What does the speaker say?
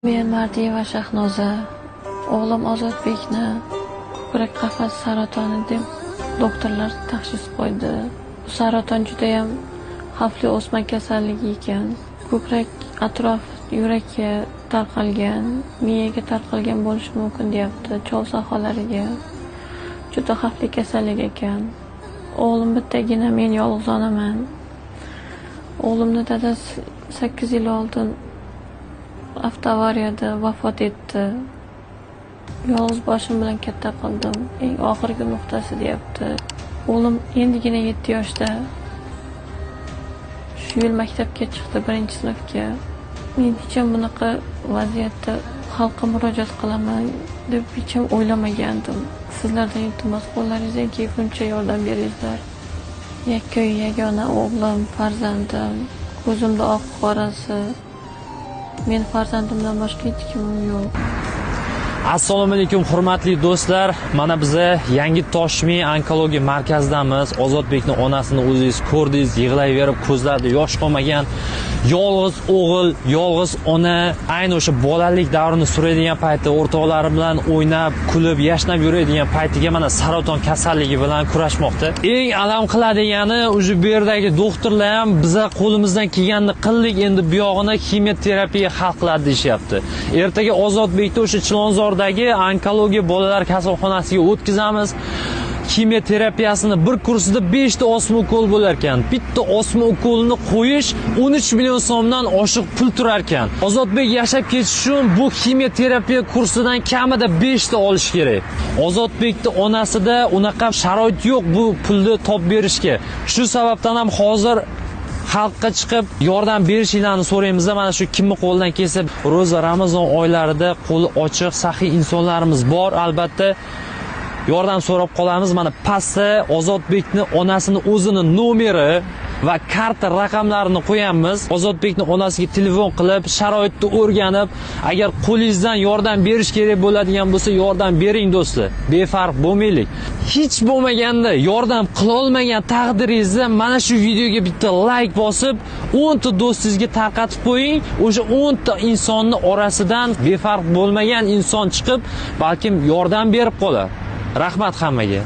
Men Mardiyeva Shahnoza, o'g'lim Ozodbekni ko'krak qafas saratoni deb doktorlar tashxis qo'ydi. Bu saraton juda ham xavfli o'sma kasalligi ekan. Ko'krak atrof yurakka tarqalgan, miyaga tarqalgan bo'lishi mumkin deyapti, chol sohalariga. Juda xavfli kasallik ekan. O'g'lim bittagina, men yolg'iz onaman. O'g'limning dadasi 8 yil oldin avtoavariyada vafot etdi. Yolg'iz boshim bilan katta qildim. Eng oxirgi nuqtasi deyapti. O'g'lim endigina 7 yoshda. Shu yil maktabga chiqdi, 1-sinfga. Men hech ham bunaqa vaziyatda xalqqa murojaat qilaman deb hech ham o'ylamagandim. Sizlardan iltimos, qo'llaringizdan kelguncha yordam beringlar. Yakkayu yagona o'g'lim, farzandim, ko'zimda oq qorasi. Men farzandimdan boshqa hech kimim yo'q. Assalomu alaykum hurmatli do'stlar. Mana biz Yangi Toshmi onkologiya markazidamiz. Ozodbekning onasini o'zingiz ko'rdingiz, yig'layverib, ko'zlarida yosh qolmagan yolg'iz o'g'il, yolg'iz ona, ayni o'sha bolalik davrini suradigan payti o'rtoqlari bilan o'ynab, kulib, yashnab yuradigan paytiga mana saraton kasalligi bilan kurashmoqda. Eng alam qiladigani, o'sha bu yerdagi doktorlar ham biza qo'limizdan kelganini qildik, endi bu yog'ini kimyoterapiya hal qiladi deyapti. Ertaga Ozodbekni o'sha Chilonzordagi onkologiya bolalar kasalxonasiga o'tkazamiz. Kimyoterapiyasini bir kursida 5 ta osma ukol bo'lar ekan. Bitta osma ukolini qo'yish 13 million so'mdan oshiq pul turar ekan. Ozodbek yashab ketish uchun bu kimyoterapiya kursidan kamida 5 ta olish kerak. Ozodbekning onasida unaqa sharoit yo'q bu pulni topib berishga. Shu sababdan ham hozir xalqqa chiqib yordam berishingizni so'raymiz. Mana shu kimni qo'ldan kelsa, ro'za Ramazon oylarida qo'li ochiq, saxiy insonlarimiz bor, albatta yordam so'rab qolamiz. Mana pastda Ozodbekning onasini o'zini nomeri va karta raqamlarini qo'yamiz. Ozodbekning onasiga telefon qilib, sharoitni o'rganib, agar qo'lingizdan yordam berish kerak bo'ladigan bo'lsa, yordam bering do'stlar. Befarq bo'lmaylik. Hech bo'lmaganda yordam qila olmagan taqdiringizda mana shu videoga bitta like bosib, 10 ta do'stingizga tarqatib qo'ying. O'sha 10 ta insonning orasidan befarq bo'lmagan inson chiqib, balkim yordam berib qolar. Rahmat hammaga.